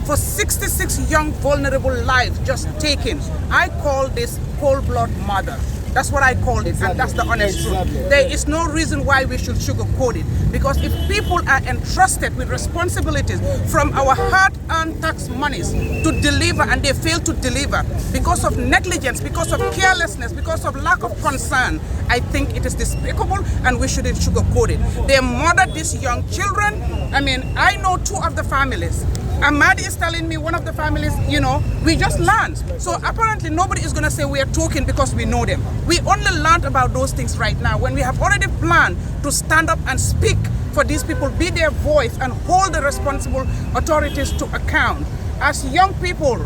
for 66 young vulnerable lives just taken. I call this cold-blood murder. That's what I call it, and that's the honest truth. There is no reason why we should sugarcoat it, because if people are entrusted with responsibilities from our hard-earned tax monies to deliver and they fail to deliver because of negligence, because of carelessness, because of lack of concern, I think it is despicable and we shouldn't sugarcoat it. They murdered these young children. I mean, I know two of the families. Amadi is telling me one of the families, we just learned. So apparently nobody is going to say we are talking because we know them. We only learned about those things right now when we have already planned to stand up and speak for these people, be their voice and hold the responsible authorities to account. As young people,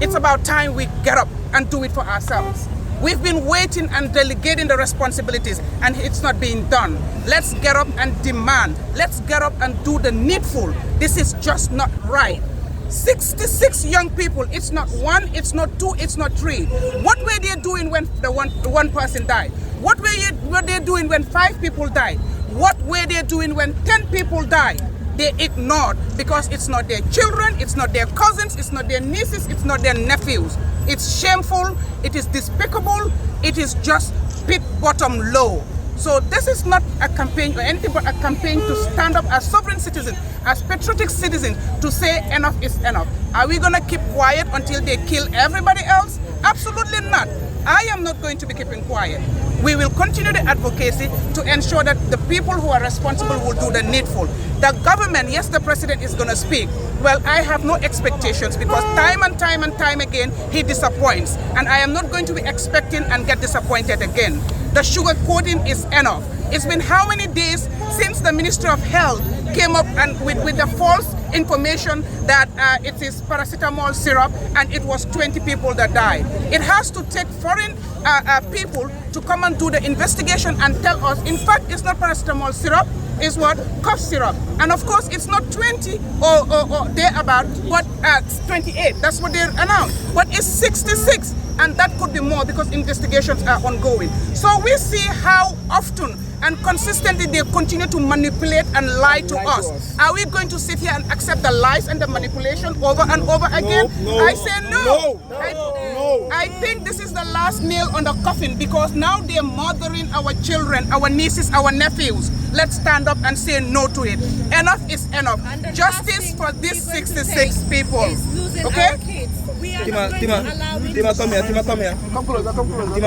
it's about time we get up and do it for ourselves. We've been waiting and delegating the responsibilities and it's not being done. Let's get up and demand. Let's get up and do the needful. This is just not right. 66 young people, it's not one, it's not two, it's not three. What were they doing when the one person died? What were they doing when 5 people died? What were they doing when 10 people died? They ignored because it's not their children, it's not their cousins, it's not their nieces, it's not their nephews. It's shameful, it is despicable, it is just pit bottom low. So this is not a campaign or anything but a campaign to stand up as sovereign citizens, as patriotic citizens, to say enough is enough. Are we going to keep quiet until they kill everybody else? Absolutely not. I am not going to be keeping quiet. We will continue the advocacy to ensure that the people who are responsible will do the needful. The government, yes, the president is going to speak. Well, I have no expectations because time and time again, he disappoints. And I am not going to be expecting and get disappointed again. The sugarcoating is enough. It's been how many days since the Ministry of Health came up and with the false information that it is paracetamol syrup and it was 20 people that died. It has to take foreign people to come and do the investigation and tell us, in fact, it's not paracetamol syrup, it's what? Cough syrup. And of course, it's not 20 or thereabout, but 28. That's what they announced. But it's 66, and that could be more because investigations are ongoing. So we see how often and consistently they continue to manipulate and lie to us. Are we going to sit here and accept the lies and the manipulation over and over again? I say no. I think this is the last nail on the coffin because now they're murdering our children, our nieces, our nephews. Let's stand up and say no to it. Enough is enough. Justice for these 66 people. Okay? Tima, come here.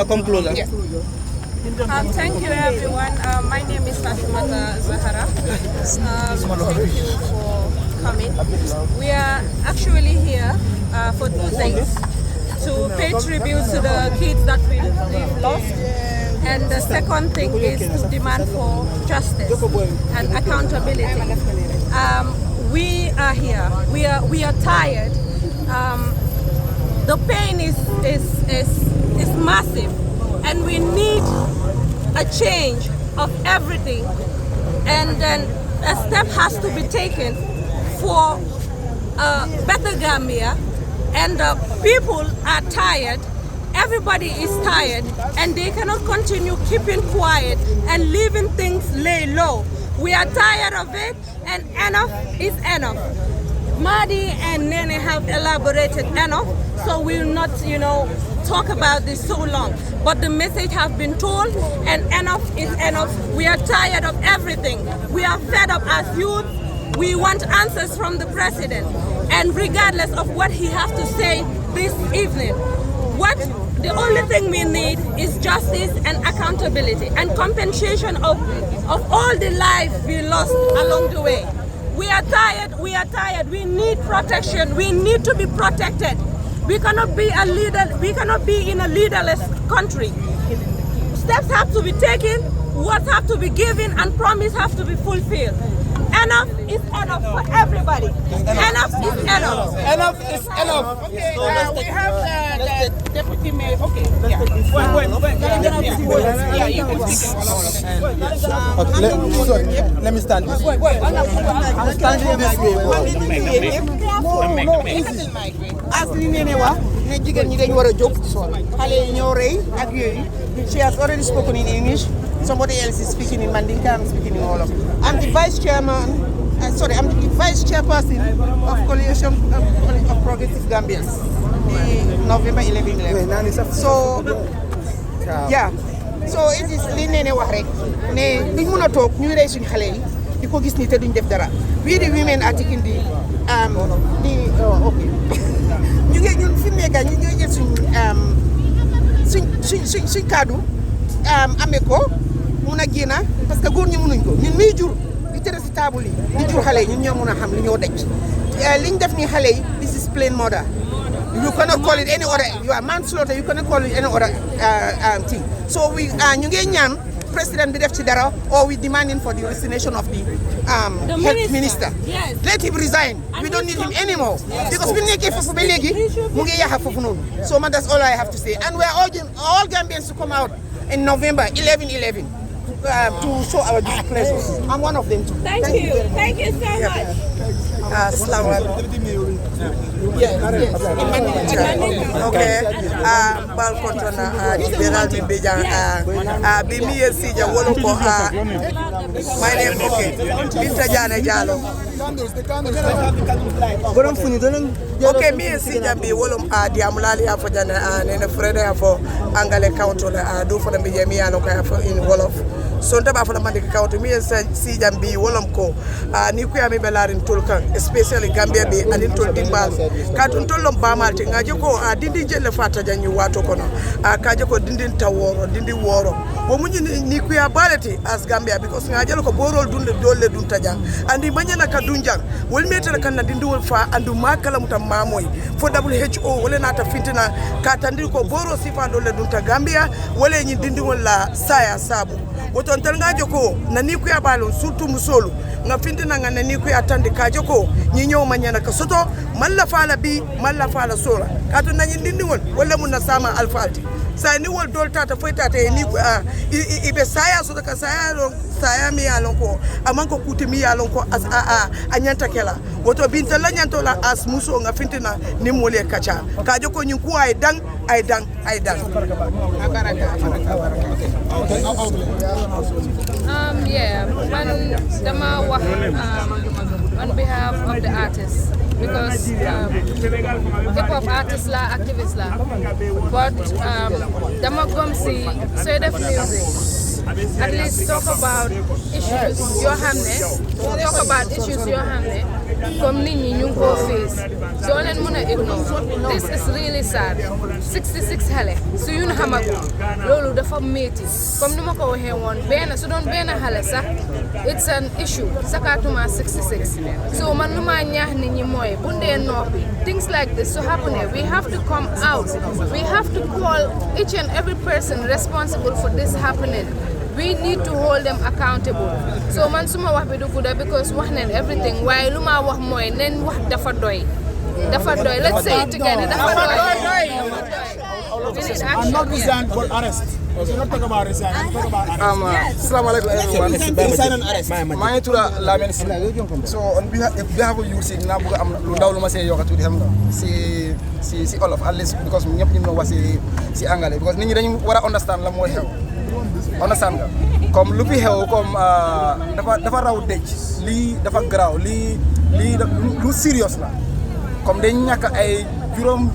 Come closer. Yes. Thank you, everyone. My name is Fatimata Zahara. Thank you for coming. We are actually here for 2 things. To pay tribute to the kids that we've lost. And the second thing is to demand for justice and accountability. We are here. We are tired. The pain is massive, and we need a change of everything. And then a step has to be taken for a better Gambia. And the people are tired. Everybody is tired, and they cannot continue keeping quiet and leaving things lay low. We are tired of it, and enough is enough. Madi and Nene have elaborated enough, so we will not, talk about this so long. But the message has been told, and enough is enough. We are tired of everything. We are fed up as youth. We want answers from the president, and regardless of what he has to say this evening, the only thing we need is justice and accountability and compensation of all the lives we lost along the way. We are tired, we need protection, we need to be protected. We cannot be in a leaderless country. Steps have to be taken, words have to be given, and promises have to be fulfilled. Enough is enough for everybody. Enough is enough. Enough is enough. Okay, we have the deputy mayor. Okay, yeah. Yeah, you can speak. Let me stand this way. I'm standing this way. She has already spoken in English. Somebody else is speaking in Mandinka, I'm speaking in Wolof. I'm the vice chairman sorry, I'm the vice chairperson of Coalition of Progressive Gambians, the November 11. So, yeah. So it is li nee wax rek ne duñ mëna tok ñuy rey suñu xalé yi diko gis ni te duñ def dara. We the women are taking the okay. ñu ngi ñun fi nekk ñu ñoy jël suñ cadeau amé ko mëna gëna parce que goor ñi mënuñ ko ñun mi jur di téré ci table yi di jur xalé yi ñun ñoo mëna xam li ñoo daj liñ def ni xalé yi this is plain murder. You cannot call it any other. You are manslaughter. You cannot call it any other thing. So we ñu ngi ñaan president bi def ci dara, or we demanding for the resignation of the health minister. Yes. Let him resign. We don't need him anymore because we need fofu ba legi mu ngi yaxa fofu non. So man, that's all I have to say. And we are urging all Gambians to come out in November 11/11 to show our displeasure. I'm one of them too. Thank you. Thank you so much. Okay. Bal kontona liberal bi bejan bi mi sija wolo ko my name okay Binta Jane Jallow borom funi dolen okay mi sija bi wolo di amulali afo jana ne frede afo angale county do for be jemi ano ko afo in wolof so ndaba afo mande county mi sija bi wolom ko ni ku yami belarin tulkan especially Gambia bi anin tol dimbal katun tolom bamal te ngaje ko dindi jelle fata janyu wato kono kaje ko dindin taworo dindi woro bo munyi ni ku ya balati as Gambia because ngaje ko borol dunde dolle dun tajang andi banyana ka dunjang wol metere kan na dindi wol fa andu makala mutam mamoy fo WHO wala nata fintina katandi ko boro sifa dolle dun ta Gambia wala nyi dindi wol la saya sabu woton tan ngaje ko na ni ku ya balo surtout musolu nga fintina nga ni ku ya tande kaje ko nyi nyow manyana ka soto malla fala bi malla fala sora kato nanyi dindi wol wala mun na sama alfalti sa ni wol dol tata foi tata ni ibe saya so ka saya mi alon ko aman ko kuti mi alon ko as anyanta kela woto binta la nyanto la as muso nga fintina ni mole kacha kaje ko nyin ku ay dang Yeah, man dama wax on behalf of the artists because hip hop artists la activists la but dama gom si so def music at least talk about issues yoo xam ne comme nit ñi ñu ngi koo face doo leen mën a ignore this is really sad 66 xale su yun xamagu loolu dafa métti comme ni ma ko waxee woon su doon benn xale sax it's an issue sakatuma 66 so man lu ma ñaax nit ñi mooy bu ndee noppi things like this so happening we have to come out we have to call each and every person responsible for this happening. We need to hold them accountable. So man suma wax bi du gudda because wax neen everything waaye lu ma wax mooy nen wax dafa doy let's say it together dafa doy. I'm not resign but arrest. So not talk about resign, I'm talk about arrest. Assalamu alaikum everyone. Resign and arrest. maa ngi tudd Lamine so on behalf of you si naa bëgg am lu ndaw lu ma see yokk tuuti xam nga si olof at least because ñëpp ñu wax si anglais because nit ñi dañu war a understand la mooy xew understand nga comme lu fi xew comme dafa raw dëj lii dafa garaaw lii lu serious la comme dañ ñàkk ay juróom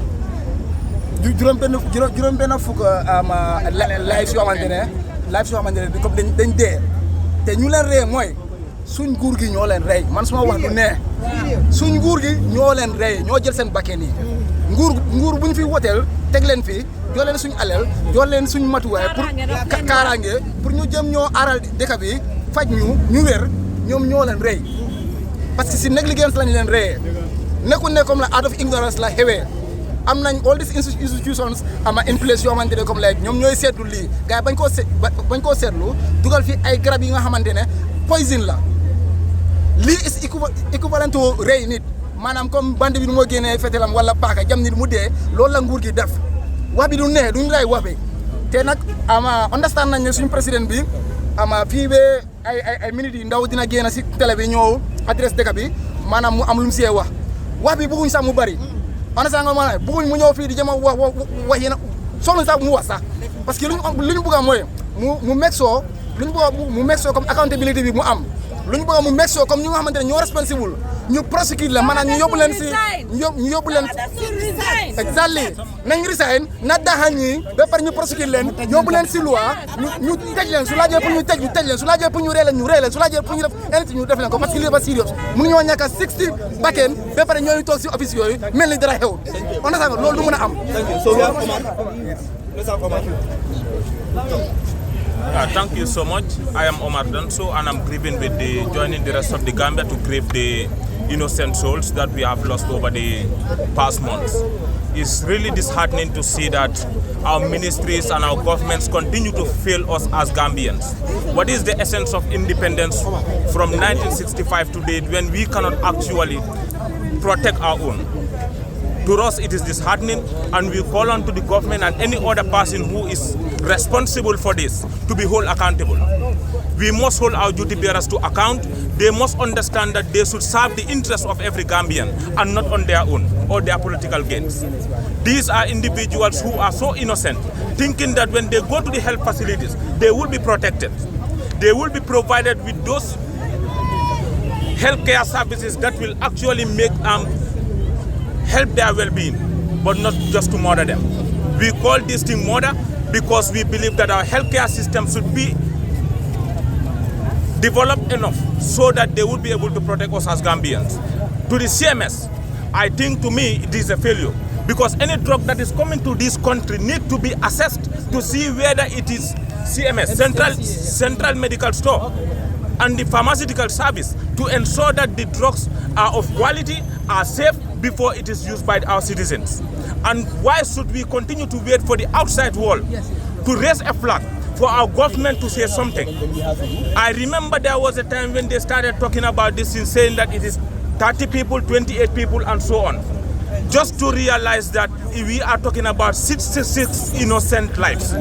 benn fukk lives yoo xamante ne comme dañ dee te ñu leen rey mooy suñ nguur gi ñoo leen rey man suma wax lu ne suñ nguur gi ñoo leen rey ñoo jël seen bakken yi nguur bu ñu fi woteel teg leen fi jox leen suñ alal jox leen suñ matuwaay pour kaaraange pour ñu jëm ñoo aaral dëkk bi faj ñu wér ñoom ñoo leen rey parce que si négligence lañ leen reyee nekkul ne comme la out of ignorance la xewee am nañ all these institutions in place yoo xamante ne comme like ñoom ñooy seetlu lii gars yi bañ koo seetlu dugal fi ay garab yi nga xamante ne poison la lii is equivalent to rey nit maanaam comme bande bi nu moo génnee fetelam wala paaka jam nit mu dee loolu la nguur gi def wax bi du ne duñ lay wax bi te nag understand nañ ne suñu président bi fii ba ay minutes yi ndaw dina génn si télé bi ñëw adresse dëkk bi maanaam mu am lu mu see wax bi bëgguñ sax mu bari understand nga maanaam bëgguñ mu ñëw fii di jëm a wax yéen soxluñ sax mu wax sax parce que lu ñu bëgg a mooy mu meg soo lu ñu bëgg mu meg soo comme accountability bi mu am lu ñu bëgg mu make sure comme ñu nga xamante ne ñoo responsible ñu prosecute la maanaam ñu yóbbu leen si ñu yóbbu leen exactly nañ resign na daxañ ñi ba pare ñu prosecute leen yóbbu leen si loi ñu tëj leen su laajee pour ñu tëj leen su laajee pour ñu ree leen su laajee pour ñu def anything ñu def leen ko parce que lii dafa serious mu ngi ñoo ñàkk 60 bakken ba pare ñooñu toog si office yooyu mel ni dara xew on a loolu du mën a am. Thank you so much. I am Omar Danso and I'm grieving with joining the rest of the Gambia to grieve the innocent souls that we have lost over the past months. It's really disheartening to see that our ministries and our governments continue to fail us as Gambians. What is the essence of independence from 1965 to date when we cannot actually protect our own? To us, it is disheartening, and we call on to the government and any other person who is responsible for this to be held accountable. We must hold our duty bearers to account. They must understand that they should serve the interests of every Gambian and not on their own or their political gains. These are individuals who are so innocent, thinking that when they go to the health facilities, they will be protected. They will be provided with those healthcare services that will actually make help their well-being, but not just to murder them. We call this thing murder because we believe that our healthcare system should be developed enough so that they would be able to protect us as Gambians. To the CMS, I think to me it is a failure because any drug that is coming to this country needs to be assessed to see whether it is CMS, Central Medical Store, and the pharmaceutical service to ensure that the drugs are of quality, are safe before it is used by our citizens. And why should we continue to wait for the outside world to raise a flag for our government to say something? I remember there was a time when they started talking about this in saying that it is 30 people, 28 people, and so on. Just to realize that we are talking about 66 innocent lives.